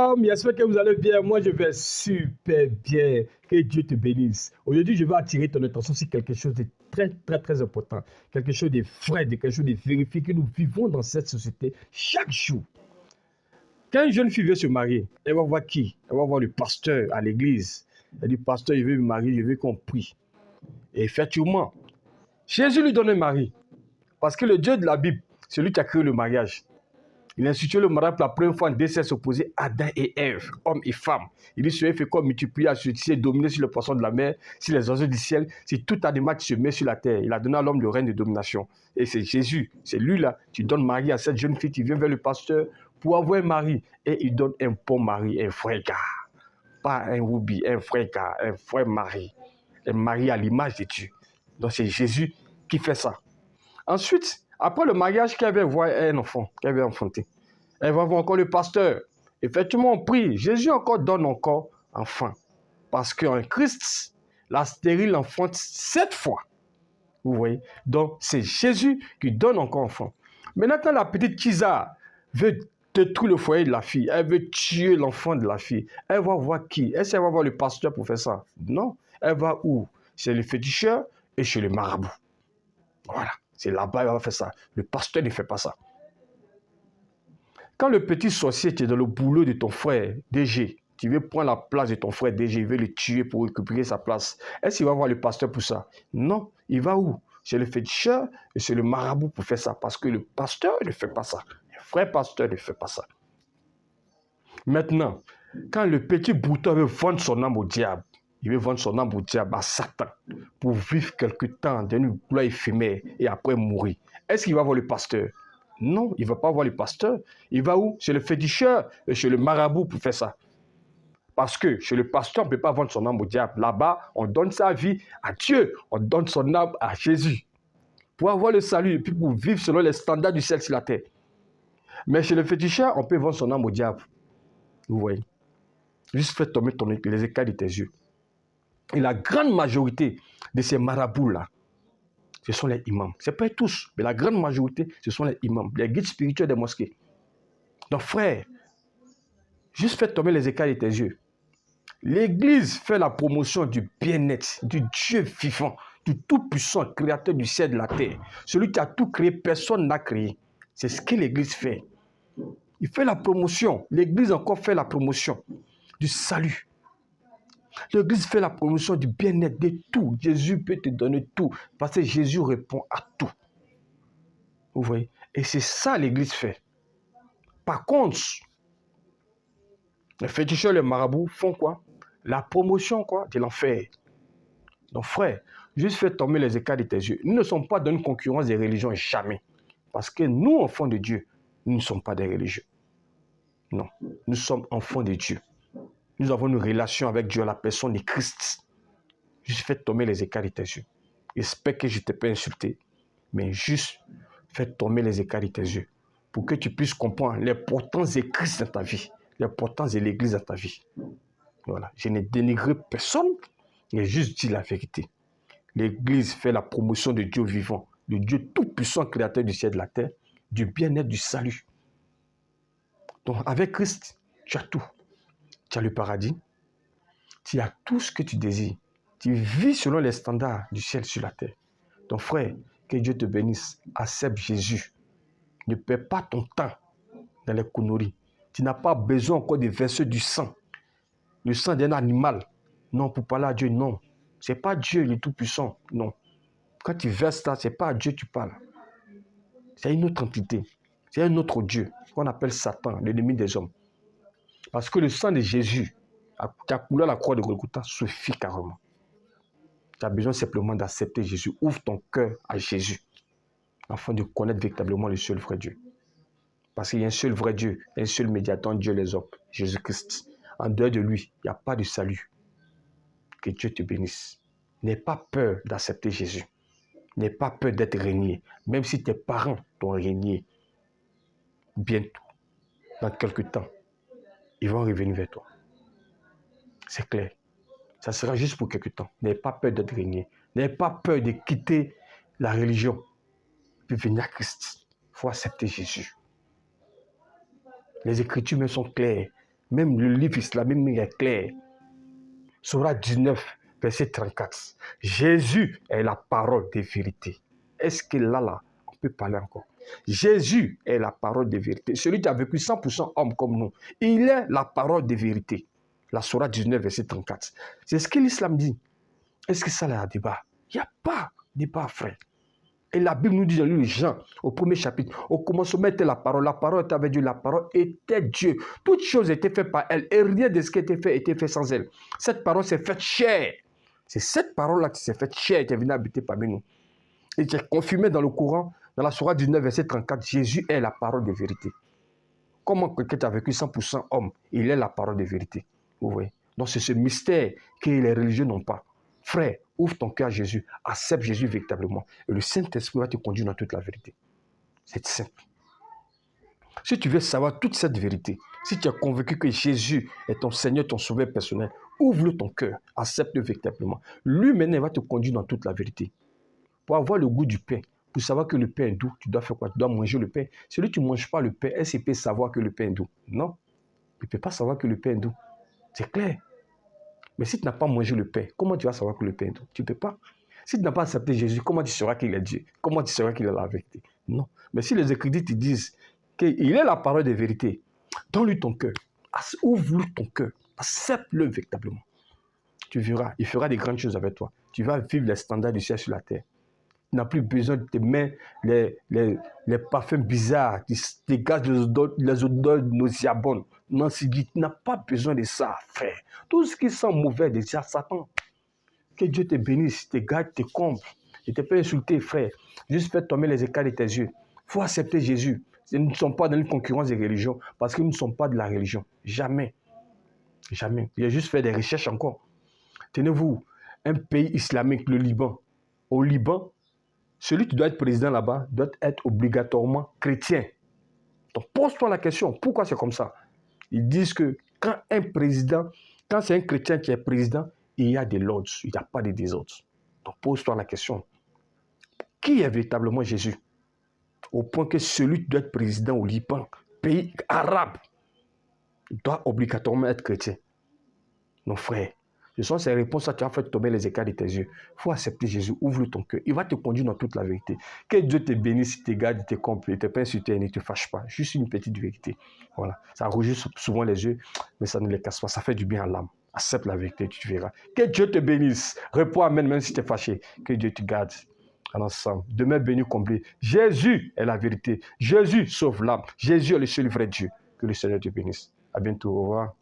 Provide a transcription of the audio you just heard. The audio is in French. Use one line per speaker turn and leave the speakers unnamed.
Shalom, j'espère que vous allez bien. Moi, je vais super bien. Que Dieu te bénisse. Aujourd'hui, je vais attirer ton attention sur quelque chose de très important. Quelque chose de vrai, de quelque chose de vérifié que nous vivons dans cette société chaque jour. Quand une jeune fille veut se marier, elle va voir qui? Elle va voir le pasteur à l'église. Elle dit, pasteur, je veux me marier, je veux qu'on prie. Et effectivement, Jésus lui donne un mari. Parce que le Dieu de la Bible, c'est lui qui a créé le mariage. Il a institué le mariage pour la première fois en deux sexes opposés, Adam et Ève, homme et femme. Il dit, soyez féconds, multipliez, associez, dominez sur le poisson de la mer, sur les oiseaux du ciel, sur tout animal qui se met sur la terre. Il a donné à l'homme le règne de domination. Et c'est Jésus, c'est lui là, qui donne mari à cette jeune fille qui vient vers le pasteur pour avoir un mari. Et il donne un bon mari, un vrai gars. Pas un roubi, un vrai gars, un vrai mari. Un mari à l'image de Dieu. Donc c'est Jésus qui fait ça. Ensuite, après le mariage, qu'elle va voir un enfant, qu'elle va enfanter. Elle va voir encore le pasteur. Effectivement, on prie. Jésus encore donne encore enfant. Parce qu'en Christ, la stérile enfante 7 fois. Vous voyez? Donc, c'est Jésus qui donne encore enfant. Maintenant, la petite Kisa veut détruire le foyer de la fille. Elle veut tuer l'enfant de la fille. Elle va voir qui? Est-ce qu'elle va voir le pasteur pour faire ça? Non. Elle va où? Chez le féticheur et chez le marabout. Voilà. C'est là-bas qu'elle va faire ça. Le pasteur ne fait pas ça. Quand le petit sorcier qui est dans le boulot de ton frère DG, tu veux prendre la place de ton frère DG, il veut le tuer pour récupérer sa place, est-ce qu'il va voir le pasteur pour ça? Non. Il va où? C'est le féticheur et c'est le marabout pour faire ça. Parce que le pasteur ne fait pas ça. Le vrai pasteur ne fait pas ça. Maintenant, quand le petit bouton veut vendre son âme au diable, il veut vendre son âme au diable, à Satan, pour vivre quelque temps dans une gloire éphémère et après mourir. Est-ce qu'il va voir le pasteur? Non, il ne va pas voir le pasteur. Il va où? Chez le féticheur et chez le marabout pour faire ça. Parce que chez le pasteur, on ne peut pas vendre son âme au diable. Là-bas, on donne sa vie à Dieu. On donne son âme à Jésus. Pour avoir le salut et puis pour vivre selon les standards du ciel sur la terre. Mais chez le féticheur, on peut vendre son âme au diable. Vous voyez? Juste fais tomber les écailles de tes yeux. Et la grande majorité de ces marabouts-là, ce sont les imams. Ce n'est pas tous, mais la grande majorité, ce sont les imams, les guides spirituels des mosquées. Donc frère, juste fais tomber les écailles de tes yeux. L'Église fait la promotion du bien-être, du Dieu vivant, du Tout-Puissant, créateur du ciel et de la terre. Celui qui a tout créé, personne n'a créé. C'est ce que l'Église fait. Il fait la promotion. L'Église encore fait la promotion du salut. L'Église fait la promotion du bien-être, de tout. Jésus peut te donner tout, parce que Jésus répond à tout. Vous voyez? Et c'est ça l'Église fait. Par contre, les féticheurs, les marabouts font quoi? La promotion quoi, de l'enfer. Donc frère, juste fais tomber les écarts de tes yeux. Nous ne sommes pas dans une concurrence des religions, jamais. Parce que nous, enfants de Dieu, nous ne sommes pas des religieux. Non, nous sommes enfants de Dieu. Nous avons une relation avec Dieu, la personne de Christ. Juste fais tomber les écarts de tes yeux. J'espère que je ne t'ai pas insulté, mais juste fais tomber les écarts de tes yeux pour que tu puisses comprendre l'importance de Christ dans ta vie, l'importance de l'Église dans ta vie. Voilà. Je n'ai dénigré personne, j'ai juste dit la vérité. L'Église fait la promotion de Dieu vivant, de Dieu tout-puissant, créateur du ciel et de la terre, du bien-être, du salut. Donc avec Christ, tu as tout. Tu as le paradis, tu as tout ce que tu désires. Tu vis selon les standards du ciel sur la terre. Donc frère, que Dieu te bénisse. Accepte Jésus. Ne perds pas ton temps dans les conneries. Tu n'as pas besoin encore de verser du sang. Le sang d'un animal. Non, pour parler à Dieu, non. Ce n'est pas Dieu le Tout-Puissant, non. Quand tu verses ça, ce n'est pas à Dieu que tu parles. C'est une autre entité. C'est un autre Dieu qu'on appelle Satan, l'ennemi des hommes. Parce que le sang de Jésus qui a coulé à la croix de Golgotha suffit carrément. Tu as besoin simplement d'accepter Jésus. Ouvre ton cœur à Jésus afin de connaître véritablement le seul vrai Dieu. Parce qu'il y a un seul vrai Dieu, un seul médiateur entre Dieu et les hommes, Jésus-Christ. En dehors de lui, il n'y a pas de salut. Que Dieu te bénisse. N'aie pas peur d'accepter Jésus. N'aie pas peur d'être régné. Même si tes parents t'ont régné, bientôt, dans quelques temps, ils vont revenir vers toi. C'est clair. Ça sera juste pour quelque temps. N'ayez pas peur d'être régné. N'ayez pas peur de quitter la religion. Puis venir à Christ. Il faut accepter Jésus. Les Écritures me sont claires. Même le livre islamique est clair. Surah 19, verset 34. Jésus est la parole de vérité. Est-ce que là, on peut parler encore? Jésus est la parole de vérité. Celui qui a vécu 100% homme comme nous, il est la parole de vérité. La Surah 19, verset 34. C'est ce que l'islam dit. Est-ce que ça, il y a débat? Il n'y a pas de débat, frère. Et la Bible nous dit dans le livre Jean, au premier chapitre, au commencement était la parole était avec Dieu, la parole était Dieu. Toutes choses étaient faites par elle, et rien de ce qui était fait sans elle. Cette parole s'est faite chair. C'est cette parole-là qui s'est faite chair et qui est venue habiter parmi nous. Et qui est confirmée dans le Coran, dans la Sourate 19, verset 34, Jésus est la parole de vérité. Comment quelqu'un a vécu 100% homme, il est la parole de vérité. Vous voyez? Donc c'est ce mystère que les religieux n'ont pas. Frère, ouvre ton cœur à Jésus, accepte Jésus véritablement. Et le Saint-Esprit va te conduire dans toute la vérité. C'est simple. Si tu veux savoir toute cette vérité, si tu es convaincu que Jésus est ton Seigneur, ton sauveur personnel, ouvre-le ton cœur, accepte-le véritablement. Lui maintenant, il va te conduire dans toute la vérité. Pour avoir le goût du pain, pour savoir que le pain est doux, tu dois faire quoi? Tu dois manger le pain. Celui qui ne mange pas le pain, est-ce qu'il peut savoir que le pain est doux? Non. Il ne peut pas savoir que le pain est doux. C'est clair. Mais si tu n'as pas mangé le pain, comment tu vas savoir que le pain est doux? Tu ne peux pas. Si tu n'as pas accepté Jésus, comment tu sauras qu'il est Dieu? Comment tu sauras qu'il est la vérité? Non. Mais si les Écritures te disent qu'il est la parole de vérité, donne-lui ton cœur. Ouvre-lui ton cœur. Accepte-le véritablement. Tu verras, il fera des grandes choses avec toi. Tu vas vivre les standards du ciel sur la terre. Tu n'as plus besoin de te mettre les parfums bizarres qui dégagent les odeurs nauséabondes. Non, tu n'as pas besoin de ça, frère. Tout ce qui sent mauvais, déjà, Satan. Que Dieu te bénisse, te garde, te comble. Je ne t'ai pas insulté, frère. Juste fais tomber les écailles de tes yeux. Il faut accepter Jésus. Nous ne sommes pas dans une concurrence des religions parce que nous ne sommes pas de la religion. Jamais. Jamais. Il a juste fait des recherches encore. Tenez-vous, un pays islamique, le Liban. Au Liban, celui qui doit être président là-bas doit être obligatoirement chrétien. Donc pose-toi la question, pourquoi c'est comme ça? Ils disent que quand c'est un chrétien qui est président, il y a des lords, il n'y a pas de désordre. Donc pose-toi la question, qui est véritablement Jésus? Au point que celui qui doit être président au Liban, pays arabe, doit obligatoirement être chrétien. Non frère, ce sont ces réponses que tu as fait tomber les écarts de tes yeux. Il faut accepter Jésus, ouvre ton cœur. Il va te conduire dans toute la vérité. Que Dieu te bénisse, te garde, te comble, ne te pas insulter, ne te fâche pas. Juste une petite vérité. Voilà. Ça rougit souvent les yeux, mais ça ne les casse pas. Ça fait du bien à l'âme. Accepte la vérité, tu verras. Que Dieu te bénisse. Réponds amen, même si tu es fâché. Que Dieu te garde. Ensemble. Demain béni, comblé. Jésus est la vérité. Jésus sauve l'âme. Jésus est le seul vrai Dieu. Que le Seigneur te bénisse. À bientôt. Au revoir.